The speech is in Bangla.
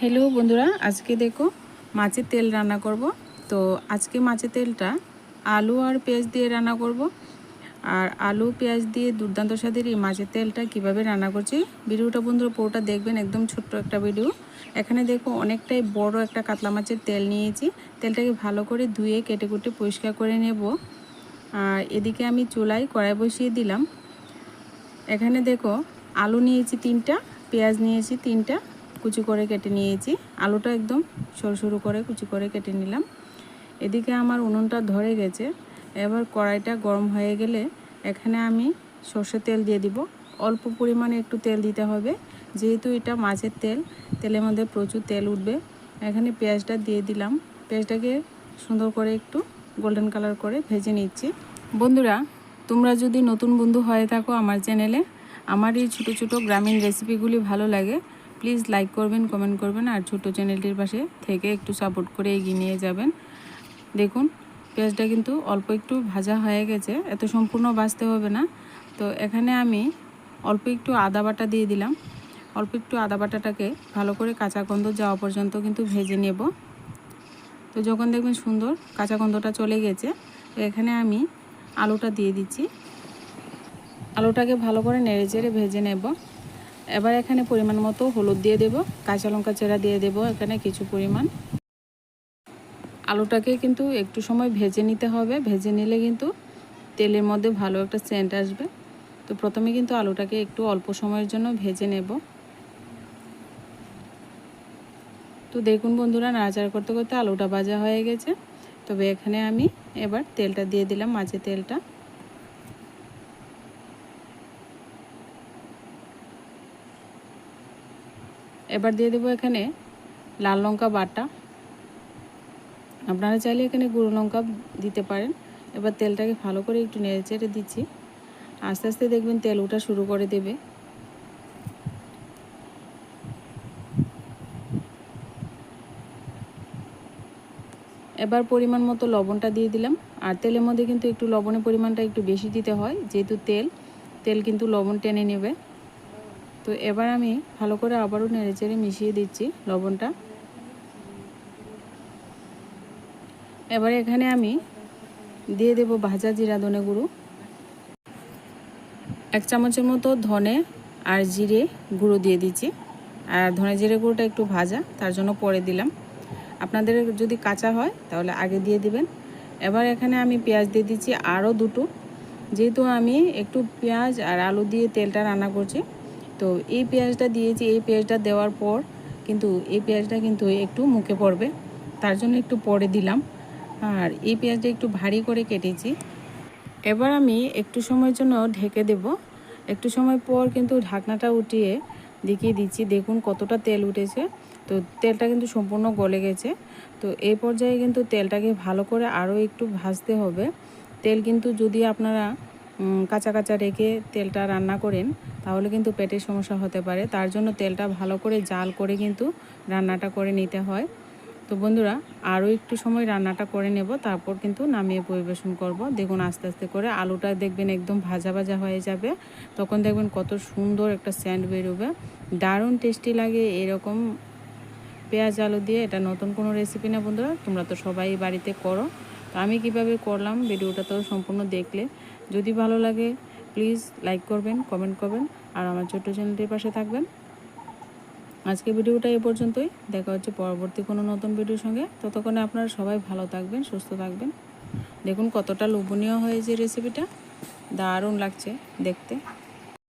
हेलो बंधुरा आज के देखो माছের তেল রান্না করব। তো আজকে মাছের তেলটা আলু আর পেঁয়াজ দিয়ে রান্না করব। আর আলু পেঁয়াজ দিয়ে দুর্দান্ত স্বাদের এই মাছের তেলটা কিভাবে রান্না করছি ভিডিওটা বন্ধুরা পুরোটা দেখবেন। একদম ছোট্ট একটা ভিডিও। এখানে দেখো অনেকটাই বড় একটা কাতলা মাছের তেল নিয়েছি। তেলটাকে ভালো করে ধুয়ে কেটে কুটে পরিষ্কার করে নেব। আর এদিকে আমি চুলায় কড়াই বসিয়ে দিলাম। এখানে দেখো আলু নিয়েছি 3টা, পেঁয়াজ নিয়েছি 3টা, কুচি করে কেটে নিয়েছি। আলুটা একদম সরু সরু করে কুচি করে কেটে নিলাম। এদিকে আমার উনুনটা ধরে গেছে। এবার কড়াইটা গরম হয়ে গেলে এখানে আমি সরষের তেল দিয়ে দিব। অল্প পরিমাণে একটু তেল দিতে হবে, যেহেতু এটা মাছের তেল, তেলের মধ্যে প্রচুর তেল উঠবে। এখানে পেঁয়াজটা দিয়ে দিলাম। পেঁয়াজটাকে সুন্দর করে একটু গোল্ডেন কালার করে ভেজে নিচ্ছি। বন্ধুরা, তোমরা যদি নতুন বন্ধু হয়ে থাকো আমার চ্যানেলে, আমার এই ছোটো ছোটো গ্রামীণ রেসিপিগুলি ভালো লাগে, প্লিজ লাইক করবেন, কমেন্ট করবেন আর ছোটো চ্যানেলটির পাশে থেকে একটু সাপোর্ট করে এগিয়ে নিয়ে যাবেন। দেখুন পেঁয়াজটা কিন্তু অল্প একটু ভাজা হয়ে গেছে, এত সম্পূর্ণ ভাজতে হবে না। তো এখানে আমি অল্প একটু আদা বাটা দিয়ে দিলাম। অল্প একটু আদা বাটাটাকে ভালো করে কাঁচা গন্ধ যাওয়া পর্যন্ত কিন্তু ভেজে নেব। তো যখন দেখবেন সুন্দর কাঁচা গন্ধটা চলে গেছে, তো এখানে আমি আলুটা দিয়ে দিচ্ছি। আলুটাকে ভালো করে নেড়ে চেড়ে ভেজে নেব। এবার এখানে পরিমাণ মতো হলুদ দিয়ে দেব, কাঁচা লঙ্কা চেরা দিয়ে দেব এখানে কিছু পরিমাণ। আলুটাকে কিন্তু একটু সময় ভেজে নিতে হবে, ভেজে নিলে কিন্তু তেলের মধ্যে ভালো একটা সেন্ট আসবে। তো প্রথমে কিন্তু আলুটাকে একটু অল্প সময়ের জন্য ভেজে নেব। তো দেখুন বন্ধুরা, নাড়াচাড়া করতে করতে আলুটা ভাজা হয়ে গেছে। তবে এখানে আমি এবার তেলটা দিয়ে দিলাম, মাছের তেলটা। এবার দিয়ে দেবো এখানে লাল লঙ্কা বাটা। আপনারা চাইলে এখানে গুঁড়ো লঙ্কা দিতে পারেন। এবার তেলটাকে ভালো করে একটু নেড়ে চেড়ে দিচ্ছি। আস্তে আস্তে দেখবেন তেল ওঠা শুরু করে দেবে। এবার পরিমাণ মতো লবণটা দিয়ে দিলাম। আর তেলের মধ্যে কিন্তু একটু লবণের পরিমাণটা একটু বেশি দিতে হয়, যেহেতু তেল কিন্তু লবণ টেনে নেবে। তো এবার আমি ভালো করে আবারও নেড়ে চেড়ে মিশিয়ে দিচ্ছি লবণটা। এবারে এখানে আমি দিয়ে দেব ভাজা জিরা ধনে গুঁড়ো। 1 চামচের মতো ধনে আর জিরে গুঁড়ো দিয়ে দিচ্ছি। আর ধনে জিরে গুঁড়োটা একটু ভাজা, তার জন্য পরে দিলাম। আপনাদের যদি কাঁচা হয় তাহলে আগে দিয়ে দিবেন। এবার এখানে আমি পেঁয়াজ দিয়ে দিচ্ছি আরও 2টো, যেহেতু আমি একটু পেঁয়াজ আর আলু দিয়ে তেলটা রান্না করছি। তো এই পেঁয়াজটা দিয়েছি, এই পেঁয়াজটা দেওয়ার পর কিন্তু এই পেঁয়াজটা কিন্তু একটু মুখে পড়বে, তার জন্য একটু পরে দিলাম। আর এই পেঁয়াজটা একটু ভারী করে কেটেছি। এবার আমি একটু সময়ের জন্য ঢেকে দেব। একটু সময় পর কিন্তু ঢাকনাটা উঠিয়ে দেখিয়ে দিচ্ছি। দেখুন কতটা তেল উঠেছে। তো তেলটা কিন্তু সম্পূর্ণ গলে গেছে। তো এই পর্যায়ে কিন্তু তেলটাকে ভালো করে আরও একটু ভাজতে হবে। তেল কিন্তু যদি আপনারা কাঁচা কাঁচা রেখে তেলটা রান্না করেন তাহলে কিন্তু পেটের সমস্যা হতে পারে। তার জন্য তেলটা ভালো করে জাল করে কিন্তু রান্নাটা করে নিতে হয়। তো বন্ধুরা, আরও একটু সময় রান্নাটা করে নেব, তারপর কিন্তু নামিয়ে পরিবেশন করব। দেখুন আস্তে আস্তে করে আলুটা দেখবেন একদম ভাজা ভাজা হয়ে যাবে। তখন দেখবেন কত সুন্দর একটা সেন্ট বেরোবে, দারুণ টেস্টি লাগে এরকম পেঁয়াজ আলু দিয়ে। এটা নতুন কোনো রেসিপি না বন্ধুরা, তোমরা তো সবাই বাড়িতে করো। তো আমি কিভাবে করলাম ভিডিওটা তো সম্পূর্ণ দেখলে। যদি ভালো লাগে প্লিজ লাইক করবেন, কমেন্ট করবেন আর আমার ছোট্ট চ্যানেলটির পাশে থাকবেন। আজকে ভিডিওটা এই পর্যন্তই। দেখা হচ্ছে পরবর্তী কোনো নতুন ভিডিওর সঙ্গে। ততক্ষণে আপনারা সবাই ভালো থাকবেন, সুস্থ থাকবেন। দেখুন কতটা লোভনীয় হয়েছে রেসিপিটা, দারুণ লাগছে দেখতে।